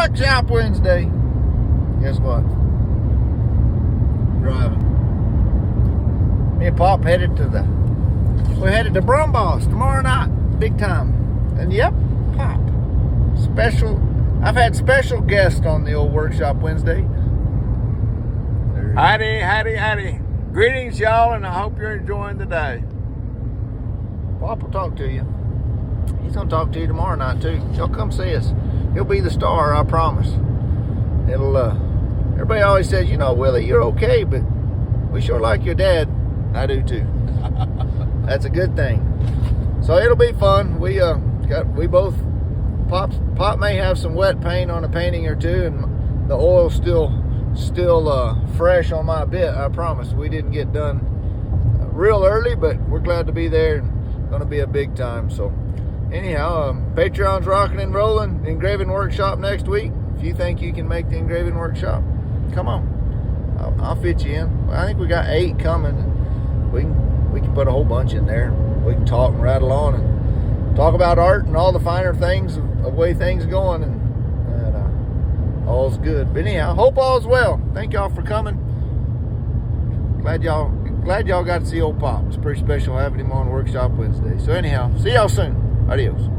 Workshop Wednesday. Guess what? Driving. Me and Pop headed to Brumbaugh tomorrow night. Big time. And yep, Pop. I've had special guests on the old Workshop Wednesday. Howdy. Greetings, y'all, and I hope you're enjoying the day. Pop will talk to you. He's going to talk to you tomorrow night, too. Y'all come see us. He'll be the star, I promise. Everybody always says, Willie, you're okay, but we sure like your dad. I do, too. That's a good thing. So it'll be fun. Pop may have some wet paint on a painting or two, and the oil's still fresh on my bit. I promise. We didn't get done real early, but we're glad to be there. Going to be a big time. So anyhow, Patreon's rocking and rolling. Engraving workshop next week. If you think you can make the engraving workshop, come on. I'll fit you in. I think we got 8 coming. We can put a whole bunch in there. We can talk and rattle on and talk about art and all the finer things of the way things are going, and all's good. But anyhow, hope all's well. Thank y'all for coming. Glad y'all got to see old Pop. It's pretty special having him on Workshop Wednesday. So anyhow, see y'all soon. Adios.